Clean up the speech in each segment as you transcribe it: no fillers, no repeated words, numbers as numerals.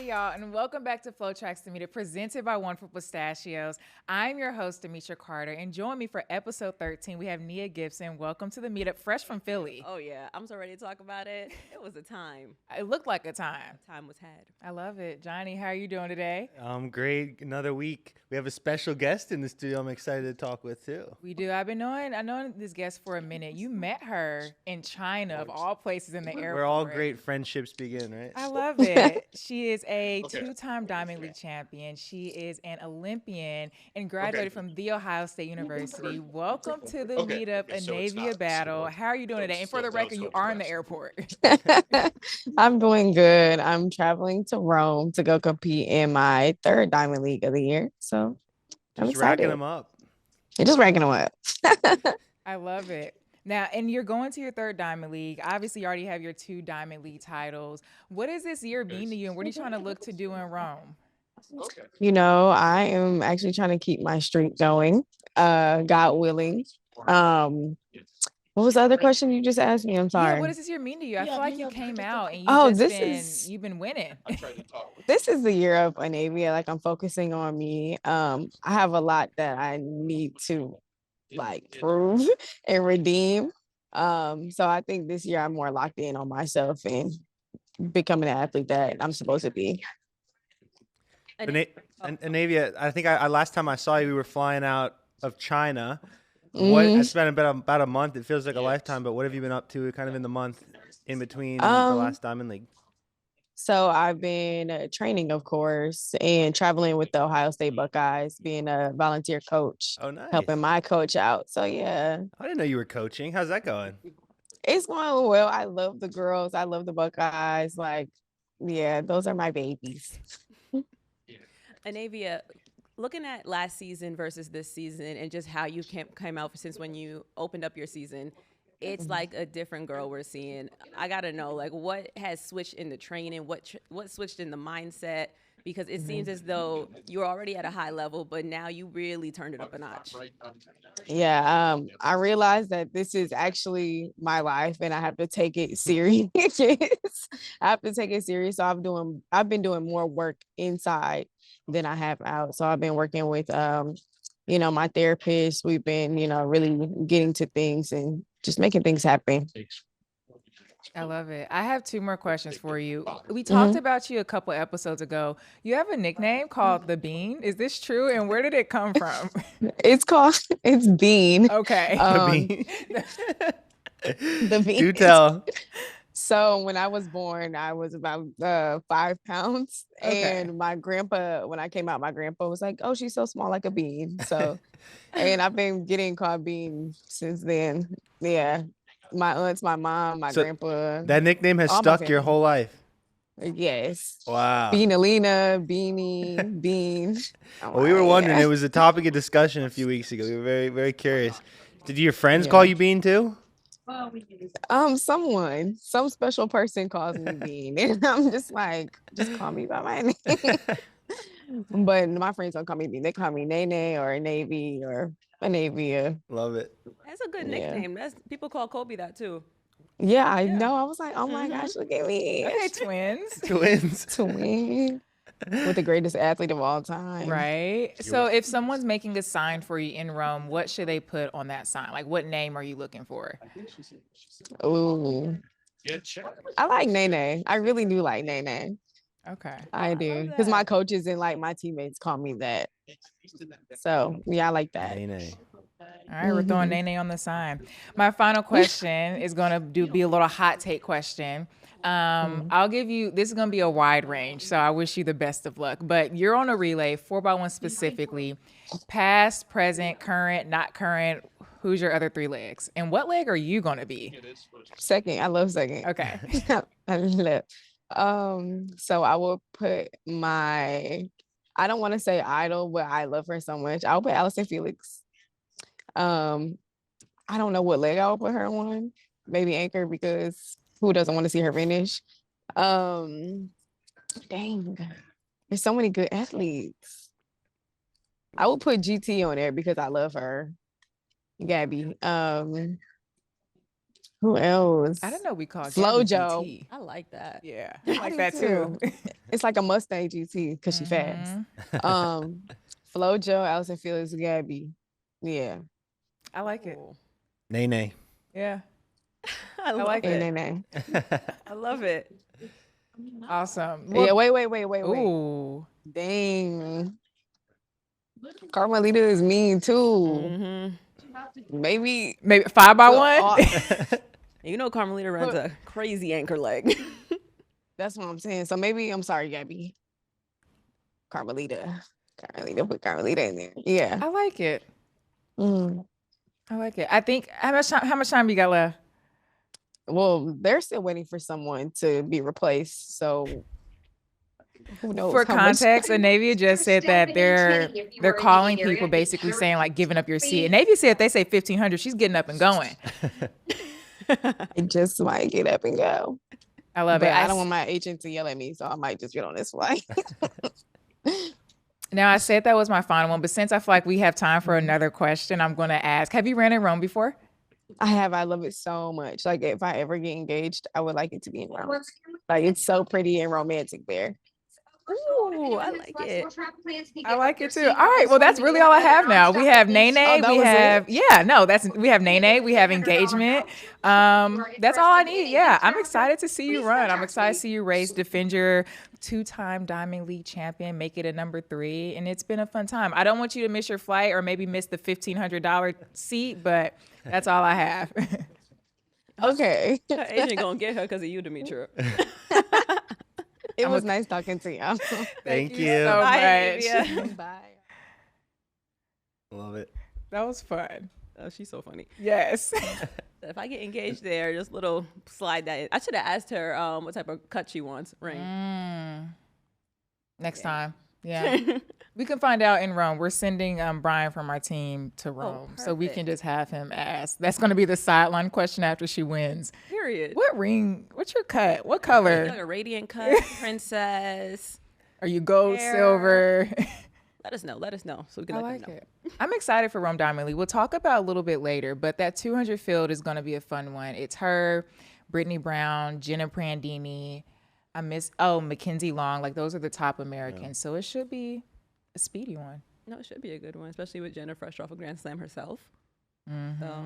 y'all, and welcome back to FloTrack's The Meetup, presented by Wonderful Pistachios. I'm your host, Demitra Carter, and join me for episode 13. We have Nia Gibson. Welcome to The Meetup, fresh from Philly. Oh, yeah. I'm so ready to talk about it. It was a time. It looked like a time. Time was had. I love it. Johnny, how are you doing today? Great. Another week. We have a special guest in the studio I'm excited to talk with, too. We do. I've known this guest for a minute. You met her in China, of all places, in the airport. Where all great friendships begin, right? I love it. She is a two-time Diamond League champion. She is an Olympian and graduated from The Ohio State University. Welcome to the Meetup Anavia Battle. How are you doing today? And for the record, you are in the airport. I'm doing good. I'm traveling to Rome to go compete in my third Diamond League of the year. So I'm Just excited. racking them up. You're just racking them up. I love it. Now, and you're going to your third Diamond League. Obviously, you already have your 2 Diamond League titles. What has this year been to you, and what are you trying to look to do in Rome? You know, I am actually trying to keep my streak going, God willing. What was the other question you just asked me? I'm sorry. Yeah, what does this year mean to you? I feel like you came out and you've been winning. This is the year of Anavia. Like, I'm focusing on me. I have a lot that I need to prove and redeem. So I think this year I'm more locked in on myself and becoming the athlete that I'm supposed to be. Anavia, I think I last time I saw you, we were flying out of China. It's been about a month. It feels like a lifetime, but what have you been up to kind of in the month in between the last Diamond League? So I've been training, of course, and traveling with the Ohio State Buckeyes, being a volunteer coach. Oh, nice. Helping my coach out. So, yeah. I didn't know you were coaching. How's that going? It's going well. I love the girls. I love the Buckeyes. Those are my babies. Anavia, looking at last season versus this season and just how you came out since when you opened up your season, it's like a different girl we're seeing. I got to know, what has switched in the training? What switched in the mindset? Because it seems as though you're already at a high level, but now you really turned it up a notch. Yeah, I realized that this is actually my life and I have to take it serious. I have to take it serious. So I've been doing more work inside than I have out. So I've been working with my therapist. We've been, really getting to things and just making things happen. I love it. I have 2 more questions for you. We talked about you a couple episodes ago. You have a nickname called The Bean. Is this true? And where did it come from? It's Bean. Okay. The Bean. Do tell. So when I was born, I was about 5 pounds. Okay. And my grandpa, when I came out, my grandpa was like, "Oh, she's so small, like a bean." So, and I've been getting called Bean since then. Yeah. My aunts, my mom, my grandpa. That nickname has stuck your whole life. Yes. Wow. Beanalina, Beanie, Bean. Well, we were wondering. It was a topic of discussion a few weeks ago. We were very, very curious. Did your friends call you Bean too? Some special person calls me Bean, and I'm just like, just call me by my name. But my friends don't call me Bean. They call me Nene or Navy or Anavia. Love it. That's a good nickname. People call Kobe that too. Yeah, I know. I was like, oh my gosh, look at me. Okay, twins. Twin. With the greatest athlete of all time. Right. So if someone's making a sign for you in Rome, what should they put on that sign? What name are you looking for? Ooh. I like Nene. I really do like Nene. Okay. I do. Because my coaches and my teammates call me that. So yeah, I like that. Nene. All right, we're throwing Nene on the sign. My final question is going to be a little hot take question. I'll give you, this is going to be a wide range, so I wish you the best of luck. But you're on a relay, 4x1 specifically. Past, present, current, not current. Who's your other 3 legs? And what leg are you going to be? Second. I love second. Okay. I love. So I will put I don't want to say idol, but I love her so much. I'll put Allison Felix. I don't know what leg I'll put her on. Maybe anchor, because who doesn't want to see her finish? Dang, there's so many good athletes. I will put GT on there because I love her. Gabby. Who else? I didn't know we called Flo Gabby Jo. GT. I like that. Yeah, I like do that too. It's like a Mustang GT because she fast. Flo Jo, Allison Felix, Gabby. Yeah. I like it. Cool. Nay. Yeah, I like love it. And I love it. Awesome. yeah, Well, wait. ooh. Dang. Carmelita is mean too. Mm-hmm. Maybe 5 by 1. You know, Carmelita runs a crazy anchor leg. That's what I'm saying. So maybe I'm sorry, Gabby. Carmelita, put Carmelita in there. Yeah. I like it. Mm. I like it. I think how much time you got left? Well, they're still waiting for someone to be replaced. So who knows? For how much- context, Anavia just said that they're calling people basically saying like giving up your seat. Anavia said if they say 1,500, she's getting up and going. I just might get up and go. I love it. I don't want my agent to yell at me, so I might just get on this flight. Now, I said that was my final one, but since I feel like we have time for another question, I'm going to ask, have you ran in Rome before? I have. I love it so much. Like if I ever get engaged, I would like it to be in Rome. Like it's so pretty and romantic there. Ooh, I like it. I like it too. All right. Well, that's really all I have now. We have Nene. We have we have Nene. We have engagement. That's all I need. Yeah. I'm excited to see you run. I'm excited to see you race, defend your 2-time Diamond League champion, make it a number 3. And it's been a fun time. I don't want you to miss your flight or maybe miss the $1,500 seat, but that's all I have. Okay. Her agent gonna get her because of you, Demitra. It was nice talking to you. Thank you. So Bye, much. Anavia. Bye. Love it. That was fun. Oh, she's so funny. Yes. If I get engaged there, just little slide that in. I should have asked her what type of cut she wants. Ring. Next time. Yeah. We can find out in Rome. We're sending Brian from our team to Rome. So we can just have him ask. That's going to be the sideline question after she wins. Period. What ring? What's your cut? What color? Like a radiant cut, princess. Are you gold, Hair. silver? Let us know. So we can I let them like know. it. I'm excited for Rome Diamond League. We'll talk about a little bit later, but that 200 field is going to be a fun one. It's her, Brittany Brown, Jenna Prandini. Mackenzie Long. Like those are the top Americans. Yeah. So it should be a speedy one. No, it should be a good one, especially with Jenna fresh off a Grand Slam herself. Mm-hmm. So.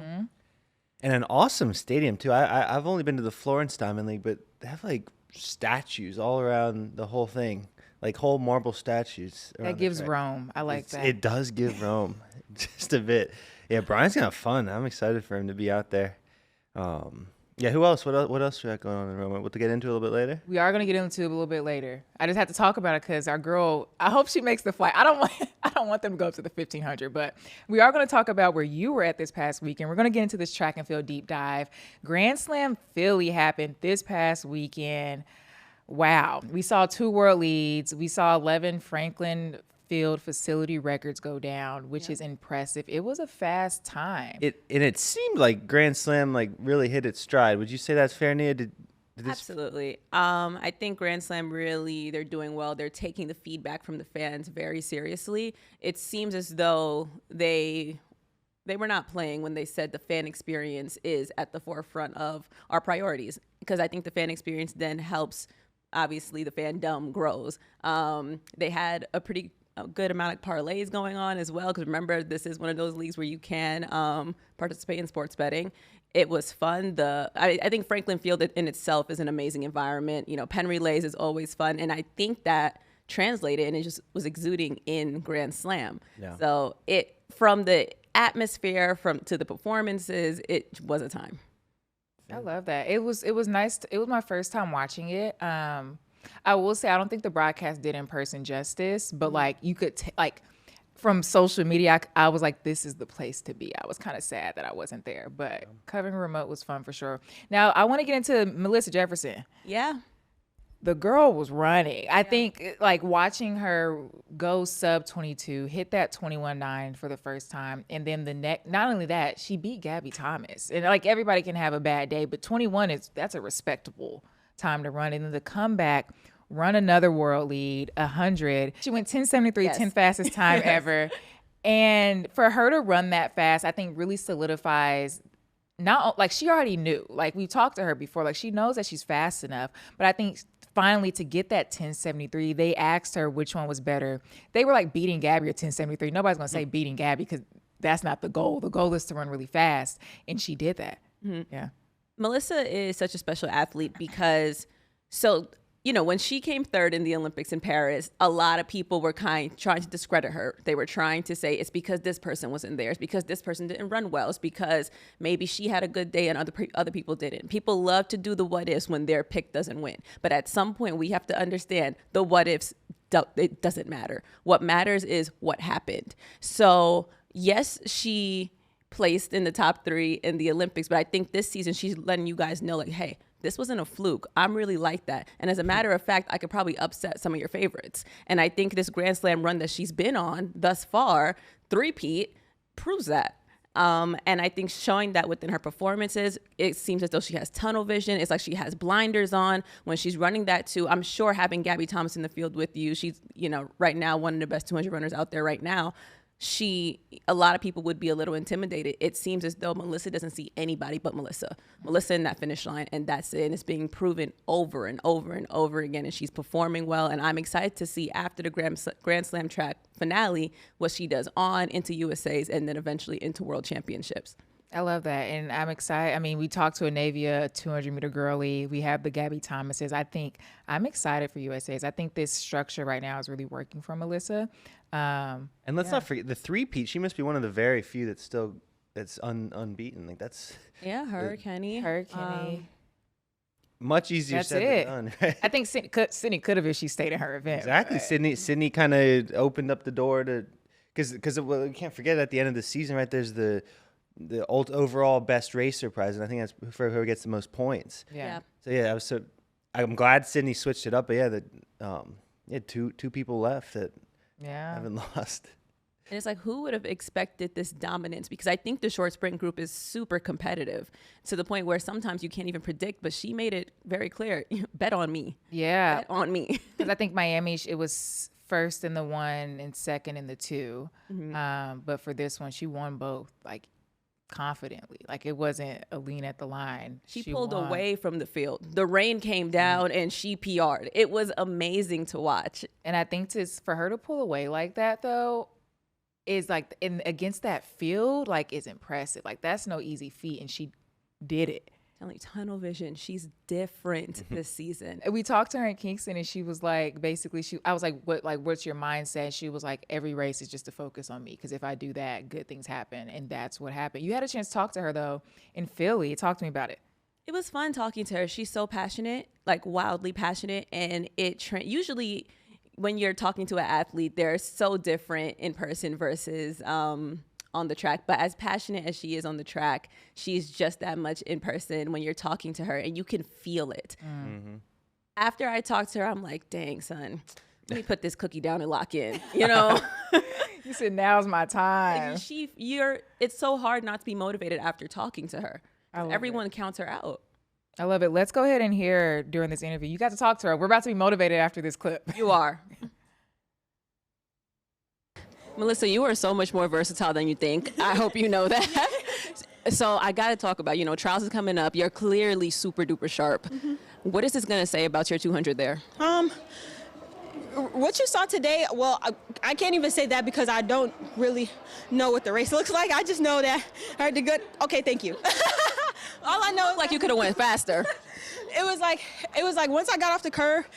And an awesome stadium too. I've only been to the Florence Diamond League, but they have like statues all around the whole thing, like whole marble statues. That gives Rome. I like that. It does give Rome just a bit. Yeah, Brian's gonna have fun. I'm excited for him to be out there. Yeah, who else? What else we got going on in Rome? We'll get into a little bit later. We are going to get into it a little bit later. I just have to talk about it because our girl, I hope she makes the flight. I don't want them to go up to the 1,500, but we are going to talk about where you were at this past weekend. We're going to get into this track and field deep dive. Grand Slam Philly happened this past weekend. Wow. We saw 2 world leads. We saw 11 Franklin Field facility records go down, which is impressive. It was a fast time. It seemed like Grand Slam like really hit its stride. Would you say that's fair, Nia? Did this... Absolutely. I think Grand Slam really, they're doing well. They're taking the feedback from the fans very seriously. It seems as though they were not playing when they said the fan experience is at the forefront of our priorities, because I think the fan experience then helps, obviously, the fandom grows. They had a good amount of parlays going on as well, because remember, this is one of those leagues where you can participate in sports betting. It was fun. I think Franklin Field in itself is an amazing environment. You know, pen relays is always fun, and I think that translated and it just was exuding in Grand Slam. Yeah. So from the atmosphere to the performances, it was a time. I love that. It was nice. It was my first time watching it. I will say I don't think the broadcast did in person justice, but like you could from social media, I was like, this is the place to be. I was kind of sad that I wasn't there, but covering remote was fun for sure. Now I want to get into Melissa Jefferson. Yeah. The girl was running. I think like watching her go sub 22, hit that 21.9 for the first time. And then not only that, she beat Gabby Thomas. And like everybody can have a bad day, but 21 that's a respectable time to run. And then the comeback, run another world lead, 100. She went 10:73, 10th fastest time ever. And for her to run that fast, I think really solidifies not like she already knew. Like we talked to her before. Like she knows that she's fast enough. But I think finally to get that 1073, they asked her which one was better. They were like beating Gabby or 1073. Nobody's gonna say beating Gabby because that's not the goal. The goal is to run really fast, and she did that. Yeah. Melissa is such a special athlete because when she came third in the Olympics in Paris, a lot of people were trying to discredit her. They were trying to say it's because this person wasn't there. It's because this person didn't run well. It's because maybe she had a good day and other people didn't. People love to do the what ifs when their pick doesn't win. But at some point, we have to understand the what ifs, it doesn't matter. What matters is what happened. So yes, she placed in the top 3 in the Olympics, but I think this season she's letting you guys know, like, hey, this wasn't a fluke. I'm really like that. And as a matter of fact, I could probably upset some of your favorites. And I think this Grand Slam run that she's been on thus far, three-peat, proves that. And I think showing that within her performances, it seems as though she has tunnel vision. It's like she has blinders on when she's running that too. I'm sure having Gabby Thomas in the field with you, she's, right now one of the best 200 runners out there right now. A lot of people would be a little intimidated. It seems as though Melissa doesn't see anybody but Melissa in that finish line, and that's it. And it's being proven over and over and over again, and she's performing well. And I'm excited to see after the Grand Slam track finale what she does on into USA's and then eventually into World Championships. I love that. And I'm excited. I mean, we talked to Anavia, 200-meter girlie. We have the Gabby Thomases. I'm excited for USA's. I think this structure right now is really working for Melissa. And let's not forget the three-peat. She must be one of the very few that's unbeaten. Like that's Kenny. Much easier said than done. Right? I think Sydney could have if she stayed in her event. Exactly. Right? Sydney kind of opened up the door to because we can't forget at the end of the season, right? There's the overall best racer prize, and I think that's for whoever gets the most points. Yeah. So I'm glad Sydney switched it up, but two people left that haven't lost. And it's like, who would have expected this dominance? Because I think the short sprint group is super competitive to the point where sometimes you can't even predict, but she made it very clear. Bet on me. Yeah. Bet on me. Because I think Miami, it was first in the 1 and second in the 2. Mm-hmm. But for this one, she won both, like, confidently. Like, it wasn't a lean at the line. She pulled away from the field. The rain came down and she PR'd. It was amazing to watch. And I think for her to pull away like that, though, is like against that field, like, is impressive. Like, that's no easy feat, and she did it. Telling tunnel vision, she's different this season. We talked to her in Kingston, and she was like, basically, I was like, what's your mindset? She was like, every race is just to focus on me, because if I do that, good things happen, and that's what happened. You had a chance to talk to her though in Philly. Talk to me about it. It was fun talking to her. She's so passionate, like wildly passionate, and usually when you're talking to an athlete, they're so different in person versus on the track. But as passionate as she is on the track, she's just that much in person when you're talking to her, and you can feel it. Mm-hmm. After I talked to her, I'm like, dang, son, let me put this cookie down and lock in, You said, now's my time. It's so hard not to be motivated after talking to her. Everyone counts her out. I love it. Let's go ahead and hear during this interview. You got to talk to her. We're about to be motivated after this clip. You are. Melissa, you are so much more versatile than you think. I hope you know that. So I got to talk about, trials is coming up. You're clearly super duper sharp. Mm-hmm. What is this going to say about your 200 there? What you saw today, well, I can't even say that because I don't really know what the race looks like. I just know that I heard the good. Okay, thank you. All I know is like you could have went faster. It was like once I got off the curve,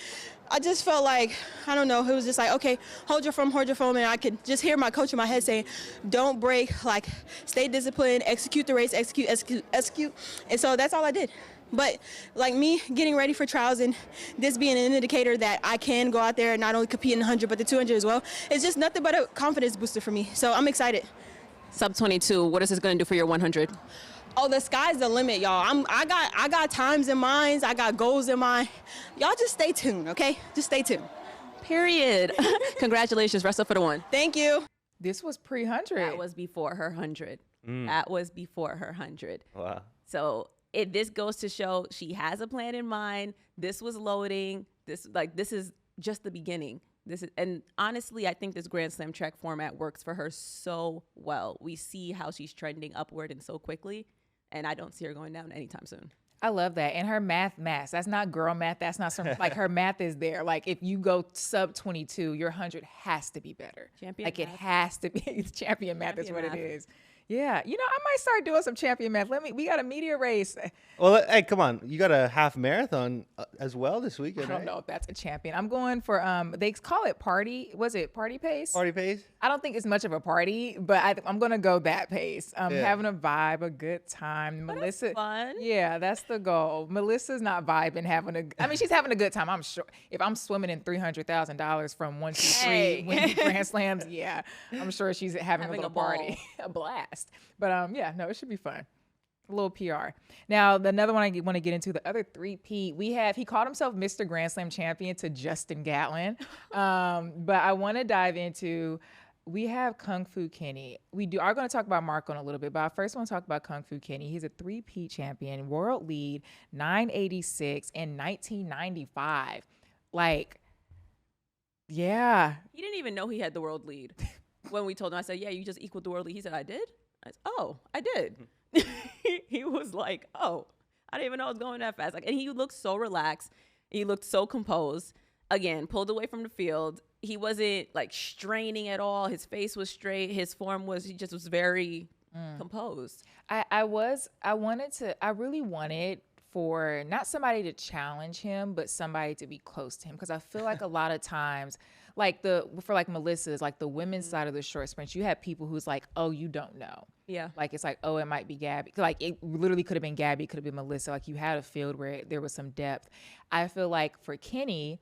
I just felt like, I don't know, it was just like, okay, hold your form, and I could just hear my coach in my head saying, don't break, like, stay disciplined, execute the race, execute. And so that's all I did. But like me getting ready for trials and this being an indicator that I can go out there and not only compete in the 100 but the 200 as well, it's just nothing but a confidence booster for me. So I'm excited. Sub 22, what is this going to do for your 100? Oh, the sky's the limit, y'all. I got times in mind. I got goals in mind. Y'all just stay tuned, okay? Just stay tuned. Period. Congratulations. Rest up for the one. Thank you. This was pre-100. That was before her 100. That was before her 100. Wow. So this goes to show she has a plan in mind. This was loading. This is just the beginning. And honestly, I think this Grand Slam track format works for her so well. We see how she's trending upward and so quickly. and I don't see her going down anytime soon. I love that. And her math, that's not girl math. That's not some, like her math is there. Like if you go sub 22, your 100 has to be better. Champion like math. It has to be. It's champion math is Champion what math. it is. Yeah. You know, I might start doing some champion math. We got a media race. Well, hey, come on. You got a half marathon as well this weekend, I don't right? know if that's a champion. I'm going for, they call it party. Was it party pace? Party pace? I don't think it's much of a party, but I'm going to go that pace. Yeah. Having a vibe, a good time. Melissa. Fun. Yeah, that's the goal. Melissa's not vibing, I mean, she's having a good time. I'm sure if I'm swimming in $300,000 from 1, 2, 3 Hey. winning Grand Slams, yeah, I'm sure she's having a little ball. party, a blast. But yeah, no, it should be fun. A little PR. Now, another one I want to get into, the other 3P, he called himself Mr. Grand Slam champion to Justin Gatlin. But I want to dive into, we have Kung Fu Kenny. Are going to talk about Marco in a little bit, but I first want to talk about Kung Fu Kenny. He's a 3P champion, world lead, 986 in 1995. Like, yeah. He didn't even know he had the world lead. When we told him, I said, yeah, you just equaled the world lead. He said, I did? I said, oh, I did. He was like, oh, I didn't even know it was going that fast. Like, and he looked so relaxed. He looked so composed. Again, pulled away from the field. He wasn't like straining at all. His face was straight. His form he just was very composed. I really wanted for not somebody to challenge him, but somebody to be close to him. Because I feel like a lot of times, like for Melissa's, like the women's side of the short sprints, you have people who's like, oh, you don't know. Yeah. Like, it's like, oh, it might be Gabby. Like, it literally could have been Gabby. It could have been Melissa. Like, you had a field where there was some depth. I feel like for Kenny,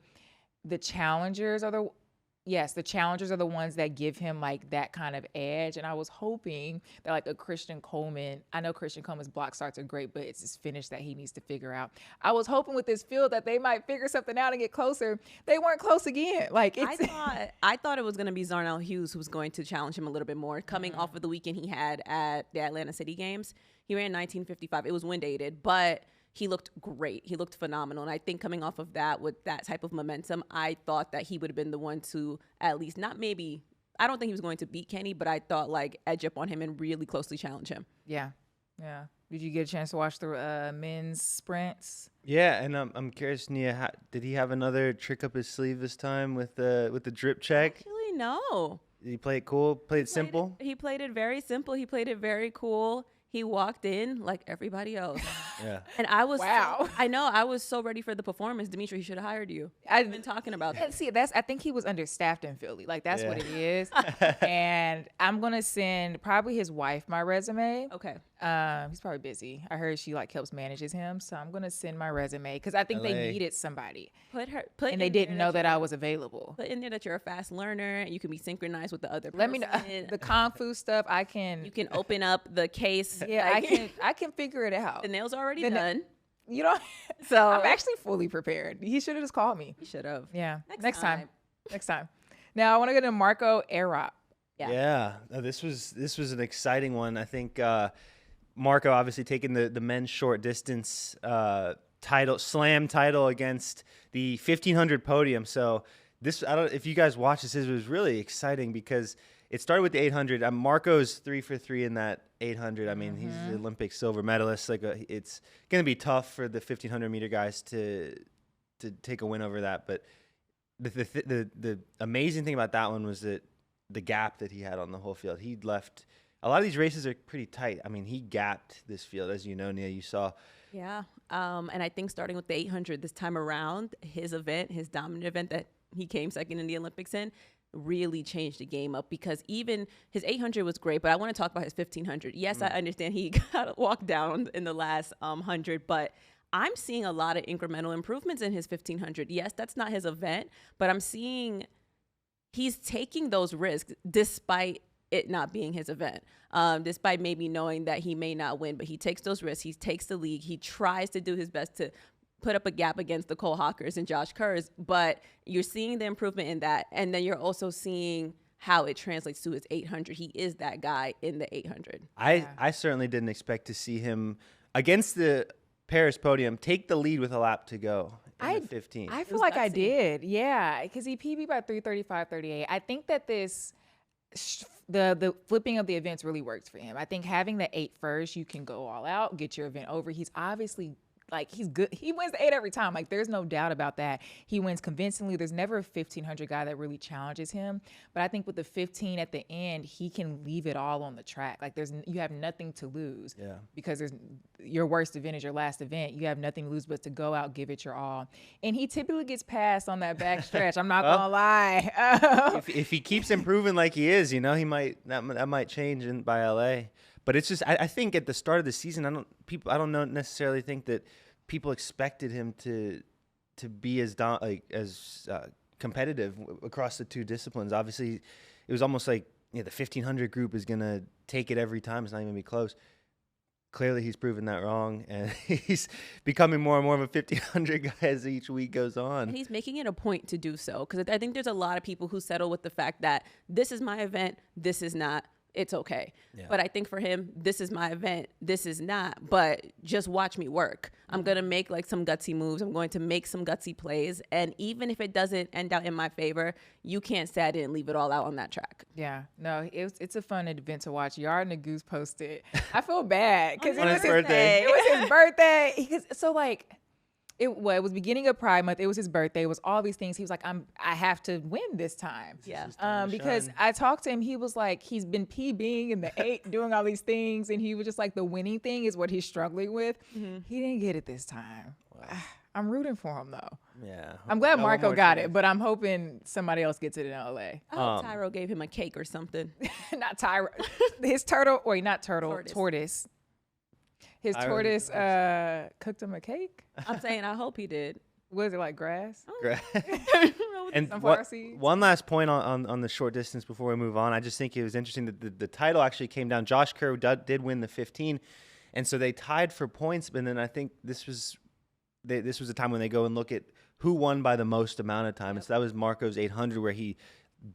the challengers are the ones that give him like that kind of edge. And I was hoping that like a Christian Coleman, I know Christian Coleman's block starts are great, but it's his finish that he needs to figure out. I was hoping with this field that they might figure something out and get closer. They weren't close again. Like, I thought it was going to be Zarnell Hughes who was going to challenge him a little bit more. Coming off of the weekend he had at the Atlanta City Games, he ran 1955. It was wind aided, but he looked great. He looked phenomenal. And I think coming off of that, with that type of momentum, I thought that he would have been the one to at least I don't think he was going to beat Kenny, but I thought like edge up on him and really closely challenge him. Yeah. Yeah. Did you get a chance to watch the men's sprints? Yeah, and I'm curious, Nia, did he have another trick up his sleeve this time with the drip check? Actually, no. Did he play it cool? Play it simple? He played it very simple. He played it very cool. He walked in like everybody else. Yeah. And I was Wow. I know. I was so ready for the performance. Demitra, he should have hired you. I've been talking about that. See, I think he was understaffed in Philly. Like, that's what it is. And I'm going to send probably his wife my resume. Okay. He's probably busy. I heard she like helps manages him. So I'm going to send my resume because I think LA. they needed somebody. And they didn't know that I was available. Put in there that you're a fast learner and you can be synchronized with the other person. Let me know the Kung Fu stuff. You can open up the case. Yeah, I can figure it out. The nail's already done. You know, So I'm actually fully prepared. He should have just called me. He should have. Yeah. Next time. Next time. Now I want to go to Marco Arop. Yeah. This was an exciting one. I think Marco obviously taking the men's short distance slam title against the 1500 podium. So if you guys watch this, it was really exciting because it started with the 800. Marco's 3 for 3 in that 800. I mean, he's the Olympic silver medalist. It's going to be tough for the 1500 meter guys to take a win over that. But the amazing thing about that one was that the gap that he had on the whole field. He left. A lot of these races are pretty tight. I mean, he gapped this field, as you know, Nia. You saw. Yeah. And I think starting with the 800 this time around, his dominant event that he came second in the Olympics in, really changed the game up because even his 800 was great, but I want to talk about his 1500. Yes, I understand he got walked down in the last 100, but I'm seeing a lot of incremental improvements in his 1500. Yes, that's not his event, but I'm seeing he's taking those risks despite it not being his event, despite maybe knowing that he may not win, but he takes those risks. He takes the league. He tries to do his best to put up a gap against the Cole Hawkers and Josh Kerrs, but you're seeing the improvement in that. And then you're also seeing how it translates to his 800. He is that guy in the 800. I certainly didn't expect to see him against the Paris podium take the lead with a lap to go in the 15. I feel like I did. Yeah, because he PB by 3:35:38. I think that the flipping of the events really works for him. I think having the 8 first, you can go all out, get your event over. He's obviously like, he's good. He wins the 8 every time. Like, there's no doubt about that. He wins convincingly. There's never a 1500 guy that really challenges him. But I think with the 15 at the end, he can leave it all on the track. Like, you have nothing to lose. Yeah. Because your worst event is your last event. You have nothing to lose but to go out, give it your all. And he typically gets passed on that back stretch. I'm not gonna lie. If he keeps improving like he is, he might that might change by LA. But it's just, I think at the start of the season, I don't necessarily think that people expected him to be as competitive across the 2 disciplines. Obviously, it was almost like the 1500 group is gonna take it every time. It's not even gonna be close. Clearly, he's proven that wrong, and he's becoming more and more of a 1500 guy as each week goes on. And he's making it a point to do so, because I think there's a lot of people who settle with the fact that this is my event, this is not. It's okay. Yeah. But I think for him, this is my event. This is not. But just watch me work. I'm going to make like some gutsy moves. I'm going to make some gutsy plays. And even if it doesn't end out in my favor, you can't say I didn't leave it all out on that track. Yeah. No, it's a fun event to watch. Yard and the Goose posted. I feel bad because it was his birthday. It was his birthday. So like, it was beginning of Pride Month. It was his birthday. It was all these things. He was like, I have to win this time. Yeah. Because I talked to him. He was like, he's been PBing in the 8, doing all these things, and he was just like, the winning thing is what he's struggling with. Mm-hmm. He didn't get it this time. Wow. I'm rooting for him though. Yeah. I'm glad Marco got it, but I'm hoping somebody else gets it in LA. I hope Tyro gave him a cake or something. Not Tyro. His tortoise. His tortoise cooked him a cake. I'm saying I hope he did. Was it like grass? Grass. And one last point on the short distance before we move on. I just think it was interesting that the title actually came down. Josh Kerr did win the 15, and so they tied for points. But then I think this was a time when they go and look at who won by the most amount of time. Yep. And so that was Marco's 800, where he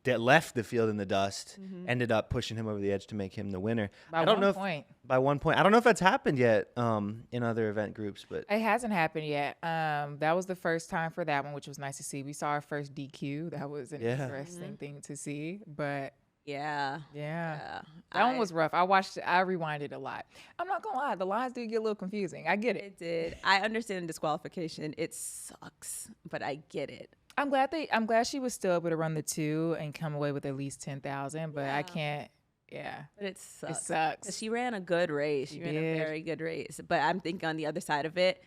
left the field in the dust, ended up pushing him over the edge to make him the winner. By 1 point. By 1 point. I don't know if that's happened yet in other event groups, but it hasn't happened yet. That was the first time for that one, which was nice to see. We saw our first DQ. That was an interesting thing to see. But yeah. That one was rough. I watched it. I rewinded a lot. I'm not gonna lie, the lines did get a little confusing. I get it. It did. I understand disqualification. It sucks, but I get it. I'm glad she was still able to run the 2 and come away with at least 10,000, but I can't. Yeah. But it sucks. It sucks. She ran a good race. She ran a very good race. But I'm thinking on the other side of it,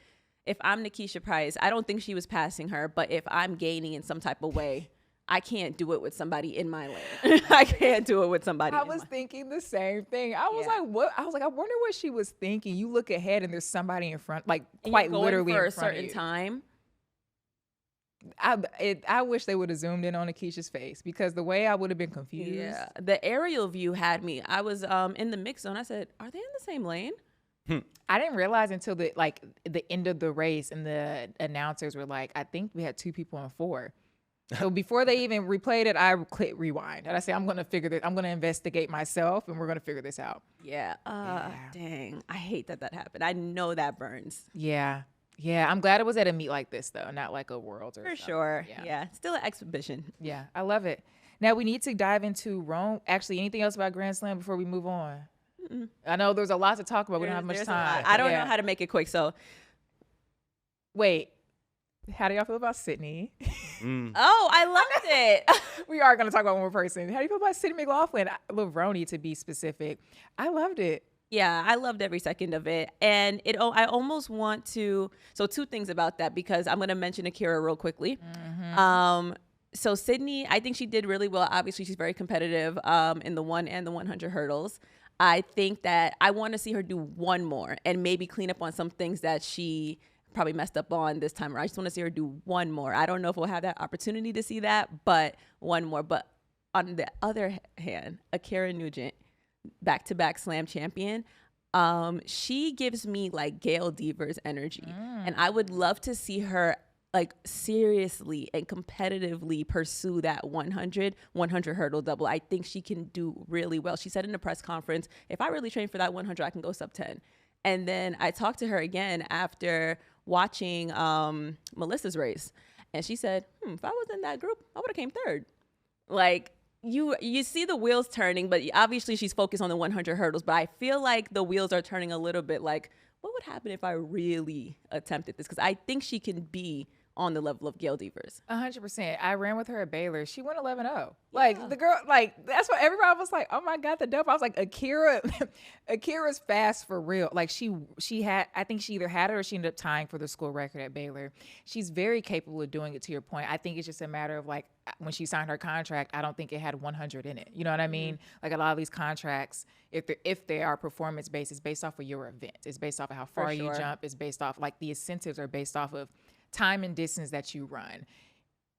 if I'm Nikisha Price, I don't think she was passing her, but if I'm gaining in some type of way, I can't do it with somebody in my lane. I can't do it with somebody. I was thinking the same thing. I was like, what? I was like, I wonder what she was thinking. You look ahead and there's somebody in front, like quite literally for in a front certain of you. time. I wish they would have zoomed in on Akeisha's face, because the way I would have been confused. Yeah, the aerial view had me. I was in the mix zone. I said, "Are they in the same lane?" I didn't realize until the end of the race, and the announcers were like, "I think we had 2 people on 4." So before they even replayed it, I clicked rewind, and I said, "I'm going to figure this. I'm going to investigate myself, and we're going to figure this out." Yeah. Dang, I hate that happened. I know that burns. Yeah, I'm glad it was at a meet like this, though, not like a Worlds or For something. sure. Yeah, still an exhibition. Yeah, I love it. Now, we need to dive into Rome. Actually, anything else about Grand Slam before we move on? Mm-mm. I know there's a lot to talk about. We don't have much time. I don't know how to make it quick, so. Wait, how do y'all feel about Sydney? Oh, I loved it. We are going to talk about one more person. How do you feel about Sydney McLaughlin-Levrone, to be specific? I loved it. Yeah, I loved every second of it. And I almost want to, so 2 things about that, because I'm going to mention Akira real quickly. So Sydney, I think she did really well. Obviously, she's very competitive in the 1 and the 100 hurdles. I think that I want to see her do one more and maybe clean up on some things that she probably messed up on this time. I just want to see her do one more. I don't know if we'll have that opportunity to see that, but one more. But on the other hand, Akira Nugent, back-to-back slam champion, she gives me like Gail Devers energy, and I would love to see her like seriously and competitively pursue that 100 hurdle double. I think she can do really well. She said in the press conference, if I really train for that 100, I can go sub 10. And then I talked to her again after watching Melissa's race, and she said, if I was in that group, I would have came 3rd. Like, you see the wheels turning, but obviously she's focused on the 100 hurdles. But I feel like the wheels are turning a little bit. Like, what would happen if I really attempted this? Because I think she can be on the level of Gail Devers. 100%. I ran with her at Baylor. She went 11-0. Like the girl, like that's what everybody was like, oh my God, the dope. I was like, Akira's fast for real. Like she had, I think she either had it or she ended up tying for the school record at Baylor. She's very capable of doing it, to your point. I think it's just a matter of like, when she signed her contract, I don't think it had 100 in it. You know what I mean? Like a lot of these contracts, if they are performance based, it's based off of your event. It's based off of how far you jump. It's based off, like the incentives are based off of time and distance that you run.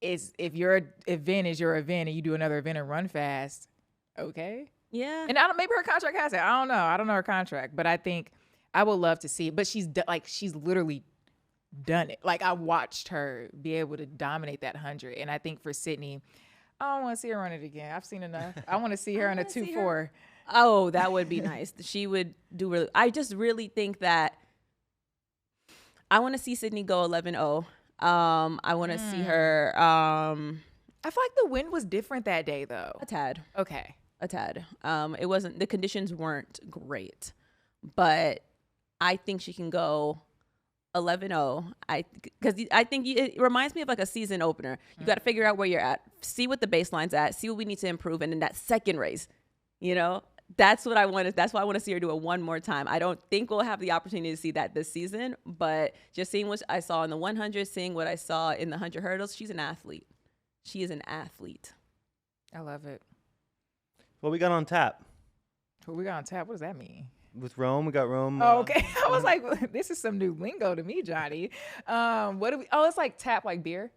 Is if your event is your event and you do another event and run fast, okay? Yeah. And maybe her contract has it. I don't know. I don't know her contract, but I think I would love to see it. But she's literally done it. Like I watched her be able to dominate that 100, and I think for Sydney, I don't want to see her run it again. I've seen enough. I want to see her in a 2-4. Oh, that would be nice. She would do really. I just really think that I want to see Sydney go 11-0. I want to see her. I feel like the wind was different that day, though. A tad. Okay. A tad. It wasn't. The conditions weren't great, but I think she can go 11-0. Because I think it reminds me of like a season opener. You got to figure out where you're at, see what the baseline's at, see what we need to improve, and in that second race, that's what I want. That's why I want to see her do it one more time. I don't think we'll have the opportunity to see that this season, but just seeing what I saw in the 100, seeing what I saw in the 100 hurdles, she's an athlete. She is an athlete. I love it. What we got on tap? What we got on tap? What does that mean? With Rome, we got Rome. Oh, okay. I was like, this is some new lingo to me, Johnny. What do we? Oh, it's like tap, like beer.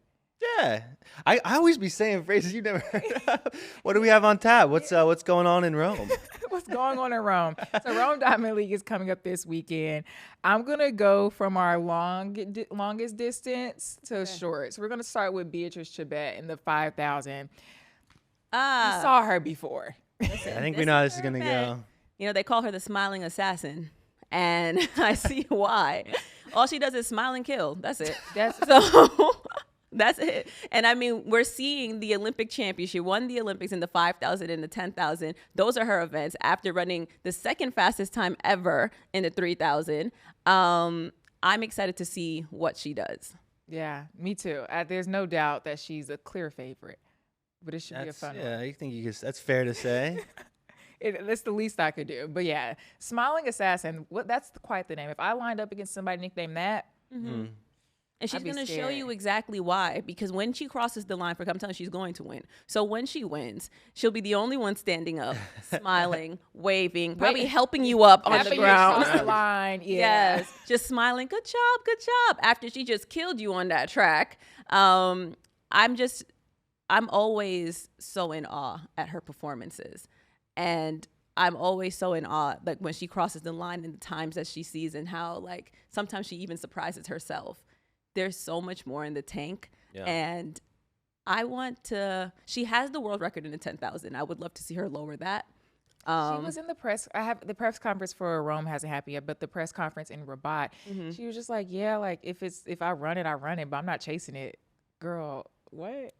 Yeah, I always be saying phrases you never heard of. What do we have on tap? What's going on in Rome? What's going on in Rome? So Rome Diamond League is coming up this weekend. I'm gonna go from our longest distance to short. So we're gonna start with Beatrice Chibet in the 5,000. You saw her before. I think we know how this is gonna go. They call her the smiling assassin, and I see why. All she does is smile and kill. That's it. That's it. And I mean, we're seeing the Olympic champion. She won the Olympics in the 5,000 and the 10,000. Those are her events after running the second fastest time ever in the 3,000. I'm excited to see what she does. Yeah, me too. There's no doubt that she's a clear favorite, but it should be a fun one. Yeah, that's fair to say. That's the least I could do. But yeah, Smiling Assassin, that's quite the name. If I lined up against somebody nicknamed that, and she's going to show you exactly why, because when she crosses the line, I'm telling you, she's going to win. So when she wins, she'll be the only one standing up, smiling, waving, probably helping you up on the ground. Across the line, yeah. Yes, just smiling. Good job, good job. After she just killed you on that track. I'm always so in awe at her performances. And I'm always so in awe, like when she crosses the line and the times that she sees and how like sometimes she even surprises herself. There's so much more in the tank. Yeah. And she has the world record in the 10,000. I would love to see her lower that. She was in the press. The press conference for Rome hasn't happened yet, but the press conference in Rabat, she was just like, yeah, like if I run it, but I'm not chasing it. Girl, what?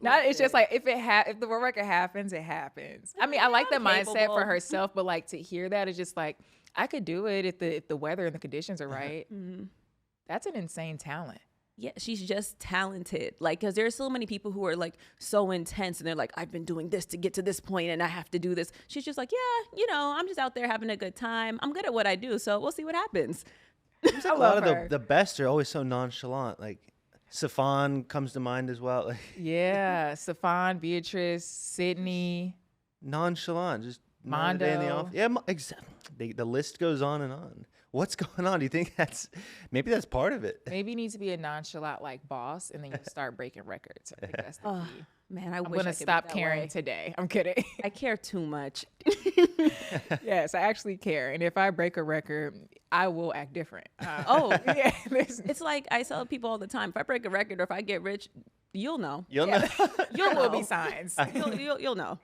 It's just like if the world record happens, it happens. I mean, I like the mindset for herself, but like to hear that is just like, I could do it if the weather and the conditions are right. That's an insane talent. Yeah, she's just talented. Like, because there are so many people who are like so intense and they're like, I've been doing this to get to this point and I have to do this. She's just like, yeah, I'm just out there having a good time. I'm good at what I do, so we'll see what happens. A lot of the best are always so nonchalant. Like Safan comes to mind as well. Yeah, Safan, Beatrice, Sydney. Nonchalant, just Mondo. Day in the office. Yeah, exactly. The list goes on and on. What's going on? Do you think maybe that's part of it? Maybe you need to be a nonchalant like boss, and then you start breaking records. I think that's the key. Man, I'm gonna stop caring today. I'm kidding. I care too much. Yes, I actually care, and if I break a record, I will act different. Yeah, it's like I tell people all the time: if I break a record or if I get rich, you'll know. You'll know. There will be signs. You'll know.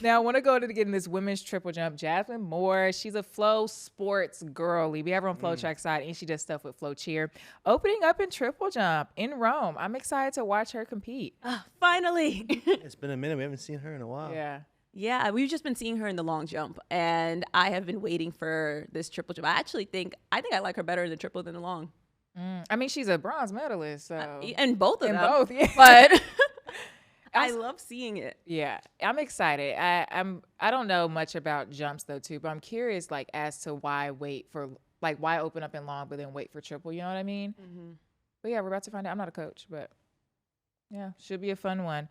Now, I want to go to get in this women's triple jump. Jasmine Moore, she's a Flow Sports girly. We have her on FloTrack side, and she does stuff with Flow Cheer. Opening up in triple jump in Rome. I'm excited to watch her compete. Finally. It's been a minute. We haven't seen her in a while. Yeah. Yeah, we've just been seeing her in the long jump, and I have been waiting for this triple jump. I think I like her better in the triple than the long. I mean, she's a bronze medalist, so And both of them. both, yeah. But I love seeing it. Yeah, I'm excited. I don't know much about jumps though too, but I'm curious like as to why why open up in long but then wait for triple. You know what I mean? Mm-hmm. But yeah, we're about to find out. I'm not a coach, but yeah, should be a fun one.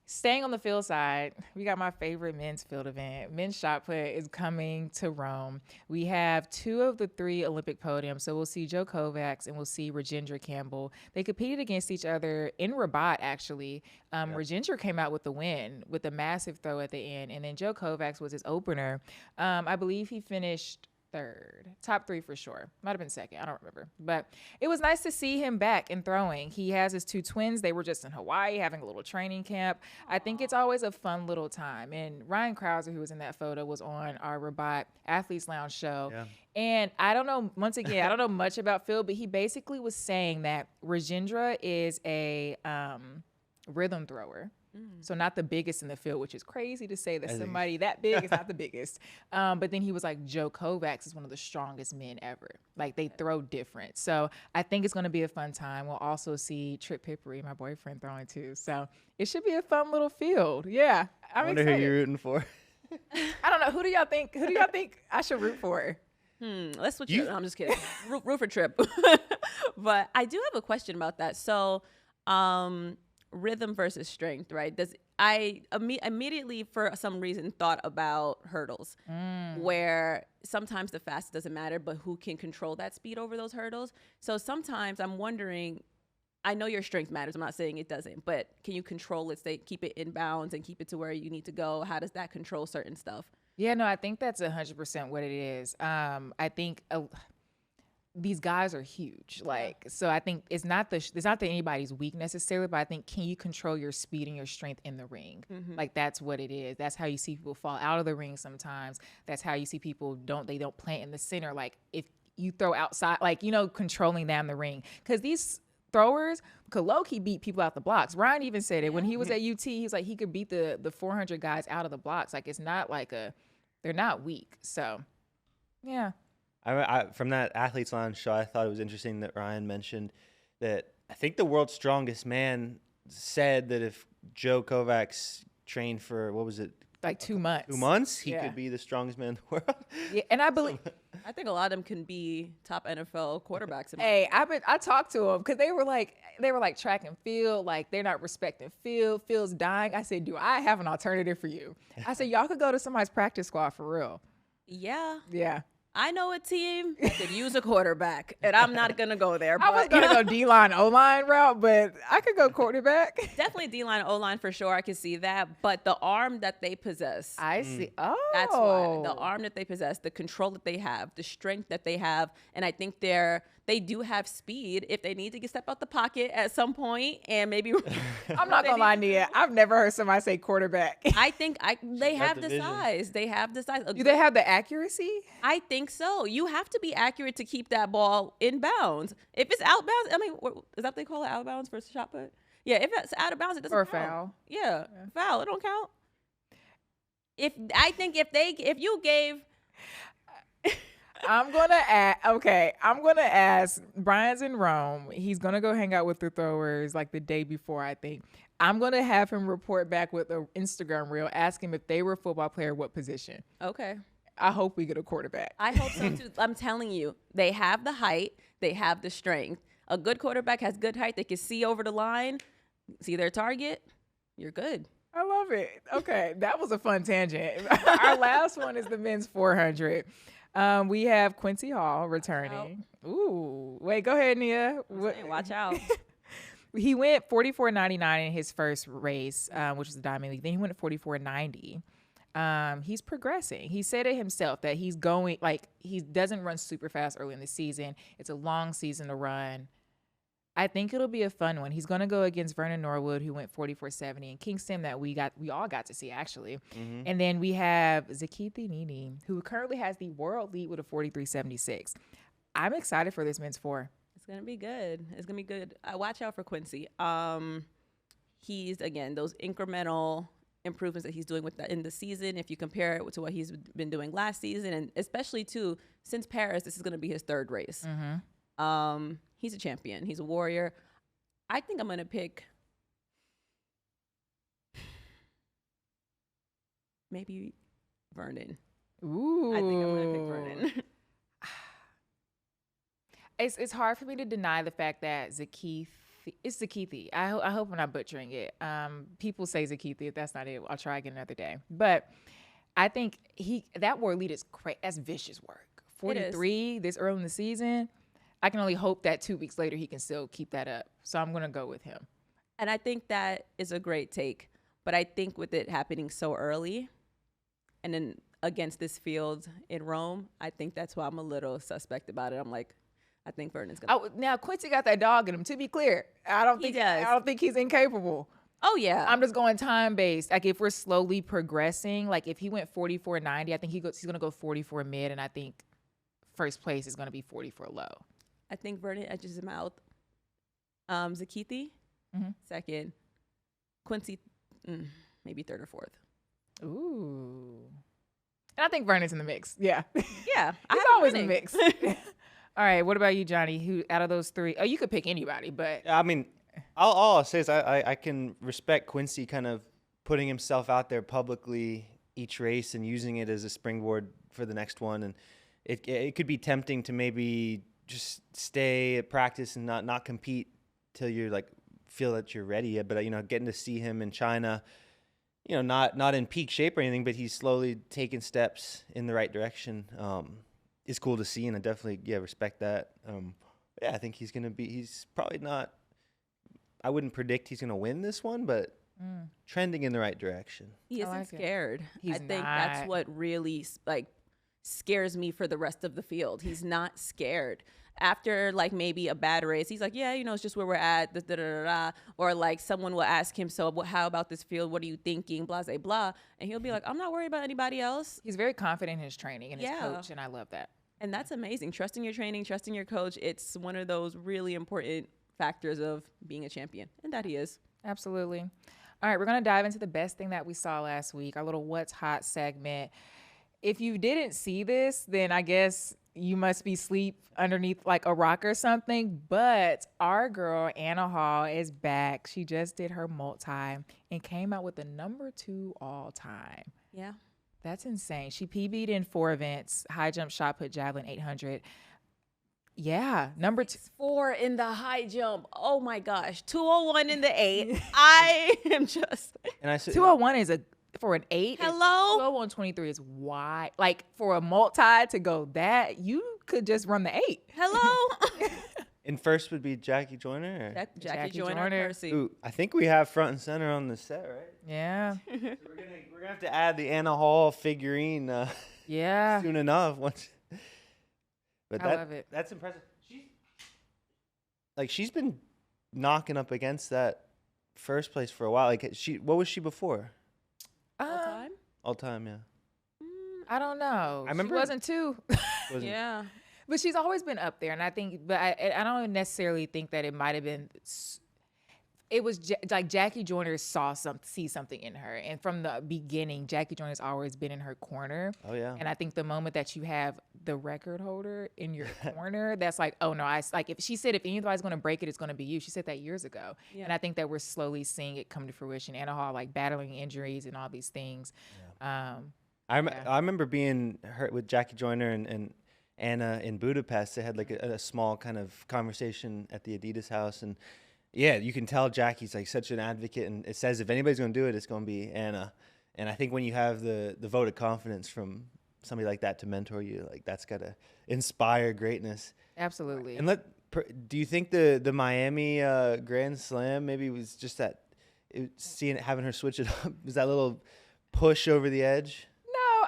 Staying on the field side, we got my favorite men's field event. Men's shot put is coming to Rome. We have 2 of the 3 Olympic podiums. So we'll see Joe Kovacs and we'll see Rajendra Campbell. They competed against each other in Rabat, actually. Rajendra came out with the win with a massive throw at the end. And then Joe Kovacs was his opener. I believe he finished 3rd, top 3 for sure. Might have been 2nd. I don't remember. But it was nice to see him back and throwing. He has his 2 twins. They were just in Hawaii having a little training camp. I think it's always a fun little time. And Ryan Krauser, who was in that photo, was on our Rabat Athletes Lounge show. Yeah. And I don't know, once again, I don't know much about Phil, but he basically was saying that Rajendra is a rhythm thrower. So not the biggest in the field, which is crazy to say that somebody that big is not the biggest. But then he was like, Joe Kovacs is one of the strongest men ever. Like they throw different. So I think it's going to be a fun time. We'll also see Trip Pippery, my boyfriend, throwing too. So it should be a fun little field. Yeah. I wonder excited. who you're rooting for. I don't know. Who do y'all think I should root for? Let's switch it. I'm just kidding. root for Trip. But I do have a question about that. So, rhythm versus strength, right? I immediately for some reason thought about hurdles, where sometimes the fast doesn't matter, but who can control that speed over those hurdles? So sometimes I'm wondering, I know your strength matters, I'm not saying it doesn't, but can you control it, say keep it in bounds and keep it to where you need to go? How does that control certain stuff? Yeah, no, I think that's 100% what it is. I think these guys are huge. So I think it's not that anybody's weak necessarily, but I think, can you control your speed and your strength in the ring? Like that's what it is. That's how you see people fall out of the ring sometimes. That's how you see people don't plant in the center. Like if you throw outside, like, controlling down the ring. Because these throwers could low-key beat people out the blocks. Ryan even said it when he was at UT. He was like, he could beat the 400 guys out of the blocks. Like it's not like they're not weak. So yeah. From that Athletes Lounge show, I thought it was interesting that Ryan mentioned that I think the world's strongest man said that if Joe Kovacs trained for, what was it? Like 2 months. 2 months, he could be the strongest man in the world. Yeah, and I believe. I think a lot of them can be top NFL quarterbacks. Hey, I talked to them because they were like track and field, like they're not respecting field. Field's dying. I said, do I have an alternative for you? I said, y'all could go to somebody's practice squad for real. Yeah. Yeah. I know a team that could use a quarterback, and I'm not going to go there. I was going to go D-line, O-line route, but I could go quarterback. Definitely D-line, O-line for sure. I can see that. But the arm that they possess. I see. Oh. That's why. The arm that they possess, the control that they have, the strength that they have. And I think they do have speed if they need to step out the pocket at some point and maybe. I'm not going to lie, Nia. I've never heard somebody say quarterback. I think they have the size. They have the size. Do they have the accuracy? I think so. You have to be accurate to keep that ball in bounds. If it's out bounds, I mean, is that what they call it, out of bounds for shot put? Yeah, if it's out of bounds, it doesn't count. Or foul. Yeah, foul. It don't count. If you gave. I'm gonna ask. Brian's in Rome. He's gonna go hang out with the throwers like the day before, I think. I'm gonna have him report back with an Instagram reel, ask him if they were a football player, what position. Okay. I hope we get a quarterback. I hope so too. I'm telling you, they have the height, they have the strength. A good quarterback has good height. They can see over the line, see their target. You're good. I love it. Okay, that was a fun tangent. Our last one is the men's 400. We have Quincy Hall returning. Ooh, wait, go ahead, Nia. Watch out. He went 44.99 in his first race, which was the Diamond League. Then he went at 44.90. He's progressing. He said it himself that he's going, like, he doesn't run super fast early in the season. It's a long season to run. I think it'll be a fun one. He's going to go against Vernon Norwood, who went 44.70, and Kingston that we all got to see, actually. Mm-hmm. And then we have Zakithi Nini, who currently has the world lead with a 43.76. I'm excited for this men's 4. It's going to be good. It's going to be good. Watch out for Quincy. He's, again, those incremental improvements that he's doing in the season, if you compare it to what he's been doing last season, and especially, too, since Paris, this is going to be his 3rd race. Mm-hmm. He's a champion. He's a warrior. I think I'm going to pick maybe Vernon. Ooh. I think I'm going to pick Vernon. It's hard for me to deny the fact that it's Zakithi. I hope I'm not butchering it. People say Zakithi. If that's not it, I'll try again another day. But I think that world lead is crazy. That's vicious work. 43 this early in the season. I can only hope that 2 weeks later he can still keep that up. So I'm going to go with him. And I think that is a great take. But I think with it happening so early and then against this field in Rome, I think that's why I'm a little suspect about it. I'm like, I think Vernon's going to. Now, Quincy got that dog in him, to be clear. I don't think he's incapable. Oh, yeah. I'm just going time-based. Like, if we're slowly progressing, like if he went 44.90, I think he's going to go 44 mid, and I think first place is going to be 44 low. I think Vernon edges him out. Zakithi, second. Quincy, maybe 3rd or 4th. Ooh. And I think Vernon's in the mix. Yeah. Yeah. He's always in the mix. All right. What about you, Johnny? Who out of those 3? Oh, you could pick anybody, but. I mean, all I'll say is I can respect Quincy kind of putting himself out there publicly each race and using it as a springboard for the next one. And it could be tempting to maybe just stay at practice and not compete till you like feel that you're ready yet. But getting to see him in China, not in peak shape or anything, but he's slowly taking steps in the right direction. Is cool to see, and I definitely respect that. I think he's probably not. I wouldn't predict he's gonna win this one, but trending in the right direction. He isn't scared. I think that's what really scares me for the rest of the field. He's not scared. After maybe a bad race, he's like, it's just where we're at, or someone will ask him, so how about this field? What are you thinking? Blah, blah, blah. And he'll be like, I'm not worried about anybody else. He's very confident in his training and his coach, and I love that. And that's amazing. Trusting your training, trusting your coach. It's one of those really important factors of being a champion, and that he is. Absolutely. All right, we're going to dive into the best thing that we saw last week, our little What's Hot segment. If you didn't see this, then I guess you must be asleep underneath a rock or something. But our girl, Anna Hall, is back. She just did her multi and came out with the number 2 all time. Yeah. That's insane. She PB'd in 4 events, high jump, shot put, javelin, 800. Yeah, number 2. 4 in the high jump. Oh my gosh. 201 in the 8. I am just. And I said 201 is for an 8. Hello? 201.23 is wide. For a multi to go that, you could just run the 8. Hello? And first would be Jackie Joyner. Jackie Joyner. Percy. Who I think we have front and center on the set, right? Yeah. So we're gonna have to add the Anna Hall figurine. Yeah. Soon enough. But I love it. That's impressive. She's been knocking up against that first place for a while. What was she before? All time? All time, yeah. I don't know. I remember she wasn't 2. Yeah. But she's always been up there, and I think, but I don't necessarily think that it might have been. It was Jackie Joyner see something in her, and from the beginning, Jackie Joyner's always been in her corner. Oh yeah. And I think the moment that you have the record holder in your corner, that's oh no, if she said if anybody's going to break it, it's going to be you. She said that years ago, and I think that we're slowly seeing it come to fruition. Anna Hall battling injuries and all these things. Yeah. I remember being hurt with Jackie Joyner and Anna in Budapest. They had a small kind of conversation at the Adidas house, and yeah, you can tell Jackie's such an advocate, and it says if anybody's going to do it, it's going to be Anna. And I think when you have the vote of confidence from somebody like that to mentor you, that's got to inspire greatness. Absolutely. And do you think the Miami Grand Slam maybe was just having her switch it up? Was that little push over the edge?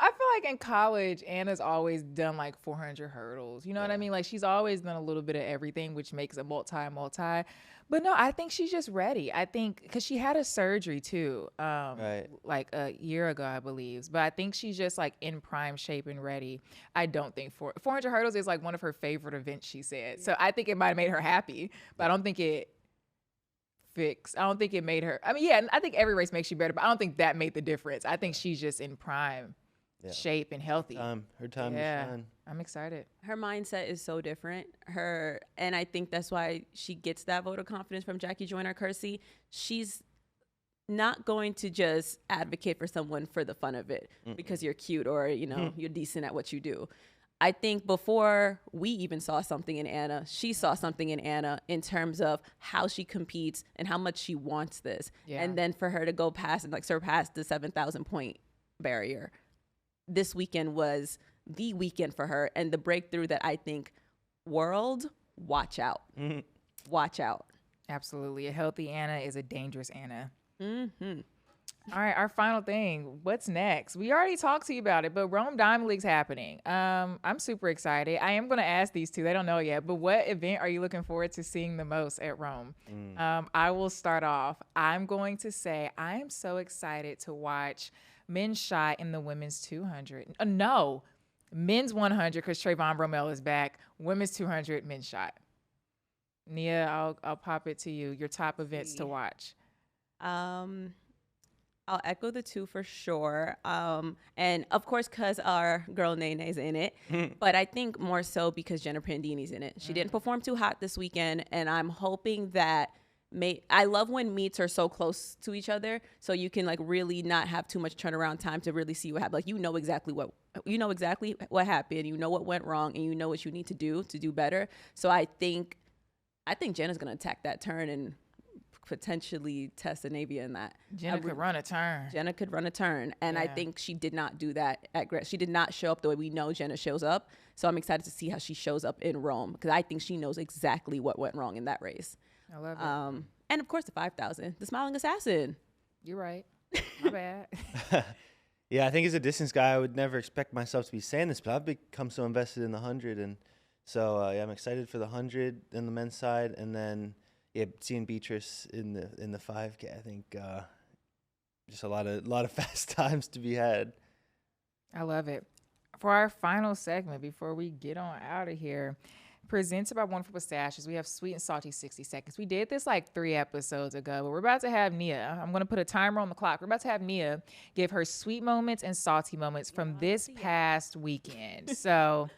I feel like in college, Anna's always done like 400 hurdles. You know what I mean? Like she's always done a little bit of everything, which makes a multi. But no, I think she's just ready. I think because she had a surgery too, like a year ago, I believe. But I think she's just like in prime shape and ready. I don't think 400 hurdles is like one of her favorite events, she said. So I think it might have made her happy, but I don't think it I don't think it made her. I mean, yeah, I think every race makes you better, but I don't think that made the difference. I think she's just in prime shape and healthy. Her time to shine. I'm excited. Her mindset is so different. And I think that's why she gets that vote of confidence from Jackie Joyner-Kersee. She's not going to just advocate for someone for the fun of it because you're cute or you're decent at what you do. I think before we even saw something in Anna, she saw something in Anna in terms of how she competes and how much she wants this. Yeah. And then for her to go past and like surpass the 7,000 point barrier, this weekend was the weekend for her and the breakthrough that I think world, watch out. Watch out. Absolutely. A healthy Anna is a dangerous Anna. All right, our final thing. What's next? We already talked to you about it, but Rome Diamond League's happening. I'm super excited. I am going to ask these two. They don't know yet, but what event are you looking forward to seeing the most at Rome? I will start off. I'm going to say I am so excited to watch men's shot in the women's 200. No, men's 100 because Trayvon Bromell is back. Women's 200, men's shot. Nia, I'll pop it to you. Your top events to watch. I'll echo the two for sure. And of course, because our girl Nene's in it. But I think more so because Jenna Prandini's in it. She didn't perform too hot this weekend. And I'm hoping that I love when meets are so close to each other. So you can like really not have too much turnaround time to really see what happened. Like, you know exactly what happened. You know what went wrong and you know what you need to do better. So I think Jenna's going to attack that turn and potentially test Anavia in that. Jenna could run a turn. And I think she did not do that at Gret. She did not show up the way we know Jenna shows up. So I'm excited to see how she shows up in Rome because I think she knows exactly what went wrong in that race. I love it. And of course the 5,000, the Smiling Assassin. You're right. My bad. Yeah, I think as a distance guy, I would never expect myself to be saying this, but I've become so invested in the 100. And so I'm excited for the 100 on the men's side. And then seeing Beatrice in the 5K, I think just a lot of fast times to be had. I love it. For our final segment, before we get on out of here, presented by Wonderful Pistachios, we have Sweet and Salty 60 Seconds. We did this like 3 episodes ago, but we're about to have Nia. I'm going to put a timer on the clock. We're about to have Nia give her sweet moments and salty moments from this past weekend. So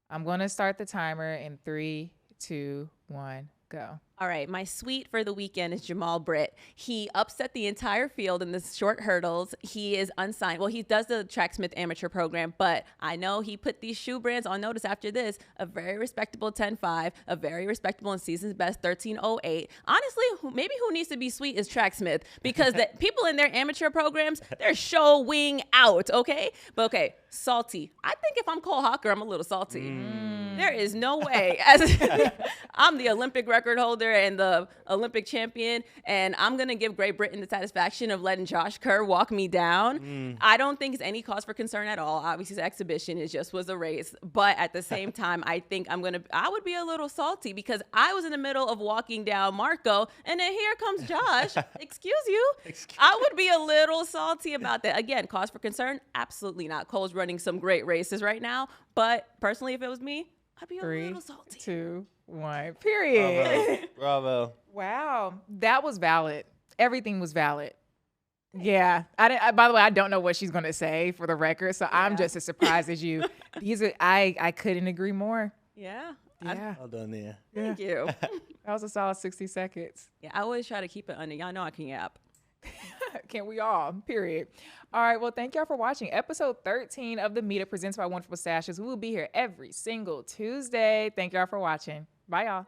I'm going to start the timer in 3, 2, 1, go. All right, my sweet for the weekend is Jamal Britt. He upset the entire field in the short hurdles. He is unsigned. Well, he does the Tracksmith amateur program, but I know he put these shoe brands on notice after this. A very respectable 10.5, a very respectable and season's best 13.08. Honestly, maybe who needs to be sweet is Tracksmith because the people in their amateur programs, they're showing out, okay? But okay, salty. I think if I'm Cole Hawker, I'm a little salty. There is no way. I'm the Olympic record holder and the Olympic champion, and I'm going to give Great Britain the satisfaction of letting Josh Kerr walk me down. I don't think it's any cause for concern at all. Obviously, his exhibition, it just was a race. But at the same time, I think I would be a little salty because I was in the middle of walking down Marco, and then here comes Josh. Excuse you. I would be a little salty about that. Again, cause for concern? Absolutely not. Cole's running some great races right now. But personally, if it was me, I'd be a little salty. 3, 2, 1, period. Bravo. Wow. That was valid. Everything was valid. Yeah. By the way, I don't know what she's going to say for the record, so I'm just as surprised as you. I couldn't agree more. Yeah. Well done, Nia. Thank you. That was a solid 60 seconds. Yeah, I always try to keep it under. Y'all know I can yap. Can't we all? Period. All right. Well, thank y'all for watching episode 13 of The Meetup presented by Wonderful Pistachios. We will be here every single Tuesday. Thank y'all for watching. Bye, y'all.